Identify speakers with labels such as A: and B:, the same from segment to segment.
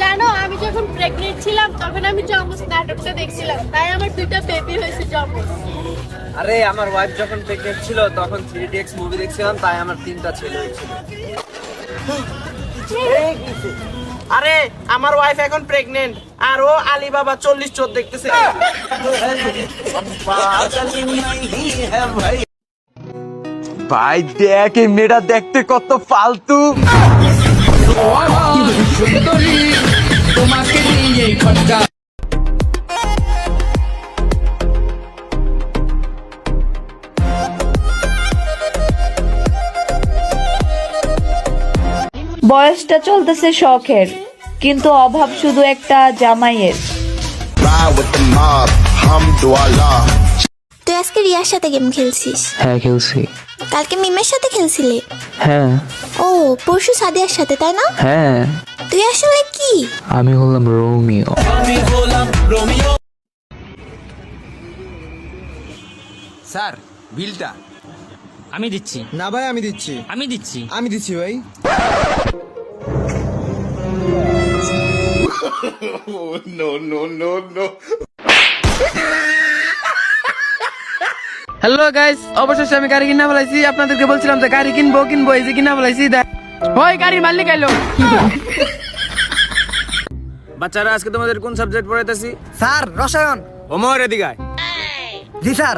A: জানো আমি যখন প্রেগনেন্ট ছিলাম তখন আমি জম্মুস নাটকটা দেখছিলাম, তাই আমার দুইটা বেবি হয়েছে জম্মুস।
B: আরে আমার ওয়াইফ যখন প্রেগনেন্ট ছিল তখন 3DX মুভি দেখছিলাম, তাই আমার 3টা ছেলে হয়েছিল।
C: আরে আমার ওয়াইফ এখন প্রেগনেন্ট আর ও আলিবাবা 40 চোর দেখতেছে।
B: ভাই দেখ এই মেয়েটা দেখতে কত ফালতু।
D: বয়সটা চলতেছে শখের, কিন্তু অভাব শুধু একটা জামাইয়ের।
E: তুই আজকে রিয়ার সাথে গেম খেলছিস?
F: হ্যাঁ খেলছি।
E: কালকে মিমের সাথে খেলছিলি?
F: হ্যাঁ।
E: ও পরশু সাদিয়ার সাথে, তাই না?
F: হ্যাঁ।
E: তুই আসলে কি?
F: আমি হলাম রোমিও।
G: স্যার বিলটা
H: আমি দিচ্ছি।
G: না ভাই আমি দিচ্ছি।
H: আমি দিচ্ছি।
G: আমি দিচ্ছি ভাই।
C: হ্যালো গাইস, অবশেষে আমি গাড়ি কিনা ফেলাইছি। আপনাদেরকে বলছিলাম যে গাড়ি কিনবো এই যে কিনা ফেলাইছি। ওই গাড়ির মালিক আইলো।
B: বাচ্চারা আজকে তোমাদের কোন সাবজেক্ট পড়াইতেছি?
G: স্যার রসায়ন।
B: ওমর এদিকে আয়।
G: জি স্যার।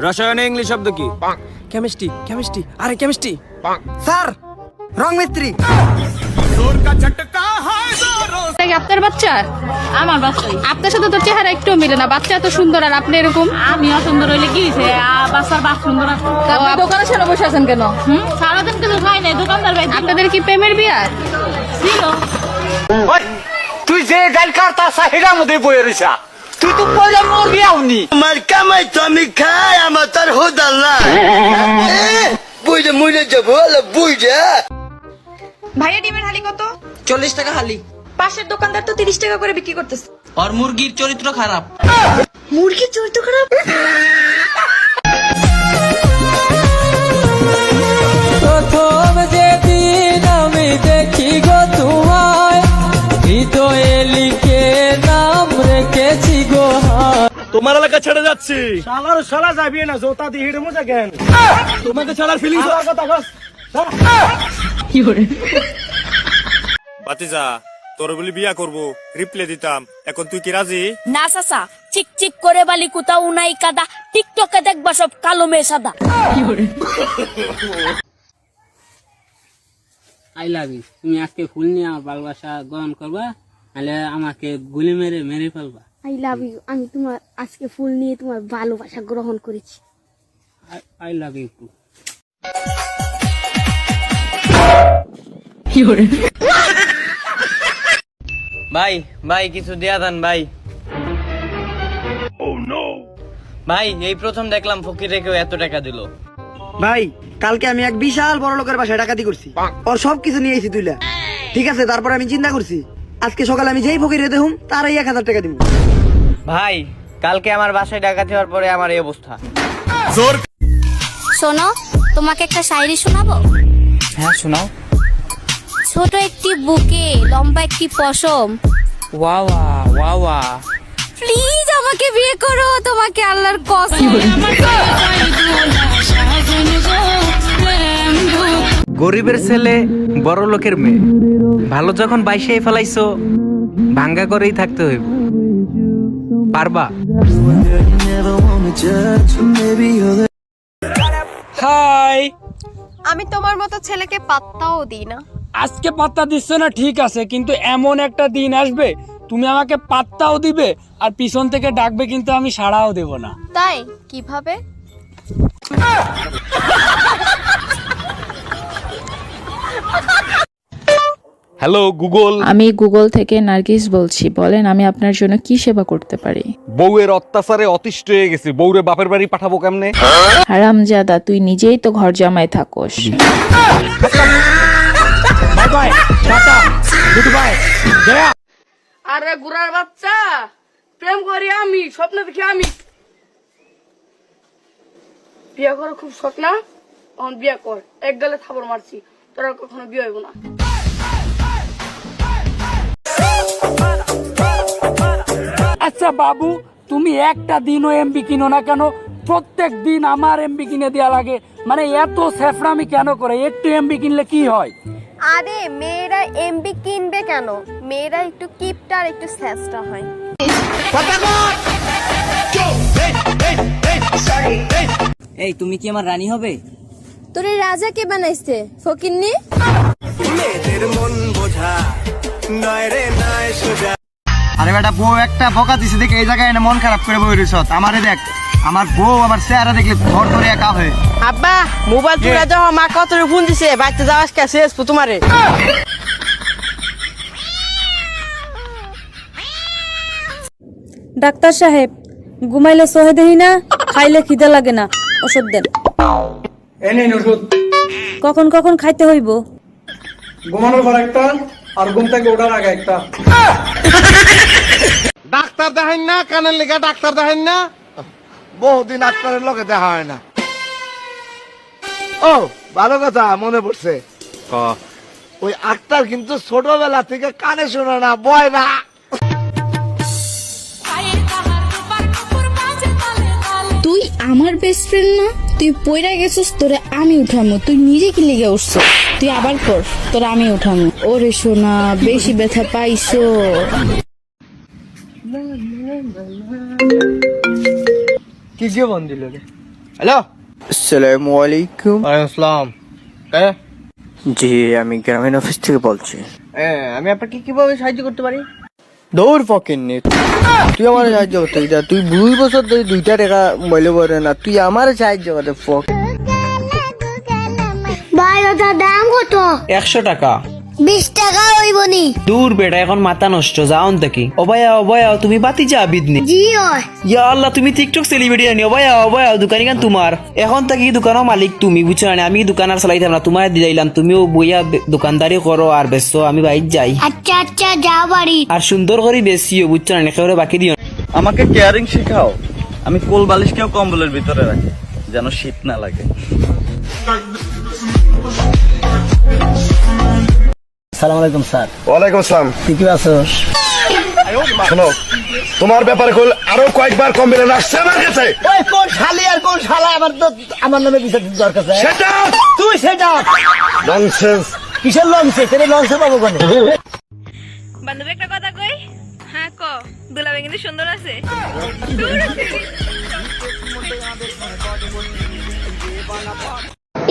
B: রসায়নে ইংলিশ শব্দ কি?
C: কেমিস্ট্রি। আরে কেমিস্ট্রি।
G: স্যার রং মিস্ত্রি।
A: আপনার বাচ্চা? আমার বাচ্চা। আপনার সাথে তো চেহারা একটু মিলে না, বাচ্চা এত সুন্দর আর আপনি এরকম। আমি অসুন্দর হইলে কি হইছে? বাচ্চার বাপ সুন্দর। আপনি দোকানে ছেড়ে বসে আছেন কেন? সারাদিন কিছু খাই নাই, দোকানদার ভাই। আপনাদের কি প্রেমের বিয়া ছিল?
B: তুই যে গাল কাটতা সাহিরার মধ্যে বইয়ে রইছা, তুই তো পয়লা মরবি আউনি। আমার কামাই তো আমি খাই, আমার তার হোদাল না। বইটা মইলে যাব, বইটা।
I: ভাইয়া ডিমের হালি কত?
C: 40 টাকা হালি।
I: পাশের দোকানদার তো 30 টাকা করে বিক্রি করতেছে।
C: আর মুরগির চরিত্র খারাপ।
I: মুরগির চরিত্র খারাপ?
J: প্রথম যেদিন আমি দেখি গো তোমায়, হৃদয়ে লিখে নাম রেখেছি গো।
B: তোমার এলাকা ছেড়ে যাচ্ছি।
C: শালার শালা যাবি না, জোতা দিয়ে হিড়ে মজা কেন?
B: তোমাকে ছাড়ার ফিলিংস
C: কথা কস।
K: বাতিজা তোর বলি বিয়া করবো, রিপ্লে দিতাম, এখন তুই কি রাজি?
A: না চাচা, চিক চিক করে বালি কোথাও উনাই কাদা, টিকটকে দেখবা সব কালো মেয়ে সাদা।
H: I love you. তুমি আজকে ফুল নিয়ে আমার ভালোবাসা গ্রহণ করবা, নাহলে আমাকে গুলি মেরে ফেলবা।
E: I love you. আমি তোমার আজকে ফুল নিয়ে তোমার ভালোবাসা গ্রহণ করেছি।
H: I love you too.
C: ভাই কিছু দেয়া দেন ভাই। ভাই এই প্রথম দেখলাম ফকিরে কেউ এত টাকা দিল।
G: ভাই কালকে আমি এক বিশাল বড় লোকের বাসায় ডাকাতি করছি, ওর সবকিছু নিয়ে এসেছি তুইলা। ঠিক আছে, তারপর আমি চিন্তা করছি আজকে সকালে আমি যেই ফকিরে দেখুম তারাই 1000 টাকা দিব।
C: ভাই কালকে আমার বাসায় ডাকাতি হওয়ার পরে আমার এই অবস্থা।
E: শোনো, তোমাকে একটা শায়রি শোনাবো?
F: হ্যাঁ শোনাও।
E: ছোট একটি বুকে লম্বা একটি পশম,
F: ওয়াওয়া ওয়াওয়া।
E: প্লিজ আমাকে বিয়ে করো, তোমাকে আল্লাহর কসম।
C: গরিবের ছেলে বড় লোকের মেয়ে, ভালো যখন বাইশে ফেলাইছো ভাঙ্গা করেই থাকতে হইব। পারবা?
J: হাই।
I: আমি তোমার মতো ছেলেকে পাত্তাও দিই না।
J: আজকে পাত্তা দিচ্ছ না ঠিক আছে, কিন্তু এমন একটা দিন আসবে তুমি আমাকে পাত্তাও দিবে আর পিছন থেকে ডাকবে, কিন্তু আমি সাড়াও দেব না।
I: তাই কিভাবে?
K: Hello Google.
D: আমি গুগল থেকে নার্গিস বলছি, বলেন আমি আপনার জন্য কি সেবা করতে পারি?
K: বউয়ের অত্যাচারে অতিষ্ঠ হয়ে গেছি, বউরে বাপের বাড়ি পাঠাবো কেমনে?
D: হারামজাদা, তুই নিজেই তো ঘর জামাই থাকোস।
A: আরে গুড়ার বাচ্চা, প্রেম করি আমি, স্বপ্ন দেখি আমি। বিয়ে করো খুব শখ না?
E: তখন বিয়ে কর। এক গেলে থাপড় মারছি, তোরা কখনো বিয়ে হইব না।
J: আচ্ছা বাবু, তুমি একটা দিনও এমবি কিনো না কেন? প্রত্যেক দিন আমার এমবি কিনে দেওয়া লাগে, মানে এত স্যাফরামি কেন করে? একটু এমবি কিনলে কি হয়?
I: আরে মেয়েরা এমবি কিনবে কেন? মেয়েরা একটু কিপটা আর একটু স্যাসটা হয়।
F: এই তুমি কি আমার রানী হবে?
I: তোরে রাজা কে বানাইছে ফকিন্নি?
G: আরে বেটা, বউ একটা বকা দিছে দেখে এই জায়গায় এনে মন খারাপ করে বই রইছ। আমারে দেখ, আমার বউ আমার চেহারা দেখলে ঘর ধরে একা হয়ে।
H: আব্বা মোবাইল চুরা যাওয়া মা কত ফোন দিছে, বাচ্চা যাওয়া আজকে শেষ তোমারে।
D: ডাক্তার সাহেব, ঘুমাইলে সহে দেহি না, খাইলে খিদে লাগে না, ওষুধ দেন। কখন কখন খাইতে হইব?
G: ঘুমানোর পর একটা, আর ঘুম থেকে ওঠার আগে একটা।
B: ডাক্তার দেখাইন না, কানের লেগে ডাক্তার দেখাইন না। বহুদিন ডাক্তারের লোকে দেখা হয় না। ও ভালো কথা মনে পড়ছে, ওই আক্তার কিন্তু ছোটবেলা থেকে কানে শোনা না, বয় না।
E: তুই আমার বেস্ট ফ্রেন্ড না? তুই পয়রা গেছিস, তোরে আমি উঠামো। তুই নিজে কি লেগে উঠছ? তুই আবার কর, তোরে আমি উঠামো। ওরে সোনা, বেশি ব্যথা পাইছো?
G: কি কে বন্ধ দিল রে? হ্যালো,
F: আসসালামু আলাইকুম।
G: ওয়ালাইকুম আসসালাম।
F: জি, আমি গ্রামীণ অফিস থেকে বলছি।
G: আমি আপনাকে কিভাবে সাহায্য করতে পারি?
F: দৌড় ফকির নে, তুই আমার সাহায্য করতে যা। তুই 2 বছর ধরে 2টা টাকা মোবাইলে পড়ে না, তুই আমার সাহায্য করতে ফক।
E: ভাই ওটা দাম কত?
C: 100 টাকা।
E: 20 টাকা হইব নি?
C: দূর বেটা, এখন মাথা নষ্ট, যাও থেকে। অবায়া তুমি বাতি যা বিদনি।
E: জি হয়।
C: ইয়া আল্লাহ, তুমি টিকটক সেলিব্রিটি আনি। অবায়া দোকানি গান তোমার। এখন থাকি দোকানের মালিক তুমি, বুঝছো না? আমি দোকান আর চালাইতাম না, তোমার দিলাম। তুমিও বইয়া দোকানদারি করো আর বেচো, আমি বাইর যাই।
E: আচ্ছা আচ্ছা, যাও বাড়ি।
C: আর সুন্দর করে বেশিও, বুঝছো না? একেবারে বাকি দিও।
B: আমাকে কেয়ারিং শেখাও। আমি কোল বালিশকেও কম্বলের ভিতরে রাখি, যেন শীত না লাগে।
F: আসসালামু আলাইকুম স্যার।
B: ওয়ালাইকুম আসসালাম।
F: ঠিক আছে।
B: শোনো, তোমার ব্যাপারে আরো কয়েকবার কমপ্লেন আসছে আমার কাছে।
F: ওই কোন শালি আর কোন শালা? আমার তো আমার নামে বিচার দরকার আছে।
B: সেটা
F: তুই সেটা
B: ননসেন্স।
F: কিসের লঞ্চে? সেটা লঞ্চে পাবো কেন?
I: বান্ধবী একটা কথা কই। হ্যাঁ ক। দুলাবে কিন্তু সুন্দর আছে।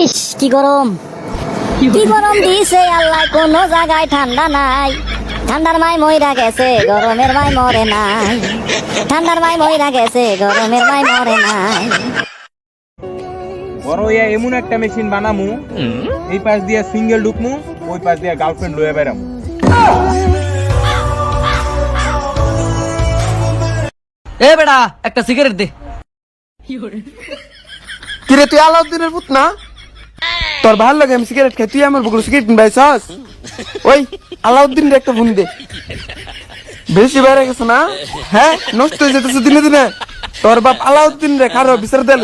E: ইস কি গরম, কি গরম দিছে আল্লাহ, কোনো জায়গায় ঠান্ডা নাই। ঠান্ডার মাই মইরা গেছে, গরমের মাই মরে নাই। ঠান্ডার মাই মইরা গেছে, গরমের মাই মরে নাই।
K: বড় ইয়া এমন একটা মেশিন বানামু, এই পাশ দিয়ে সিঙ্গেল ঢুকমু, ওই পাশ দিয়ে গার্লফ্রেন্ড লয়ে বেড়ামু।
F: এ বেটা, একটা সিগারেট দে।
G: কিরে, তুই আলাউদ্দিনের পুত না? তোর ভালো লাগে আমি সিগারেট খাই, তুই আমার বকুল সিগারেট কিনবাইছস? ওই আলাউদ্দিন একটা ফোন দে। বেশি বেড়ে গেছে না? হ্যাঁ, নষ্ট হয়ে যেতেছে দিনে দিনে। তোর বাপ আলাউদ্দিন রে খারো বিচার দিল।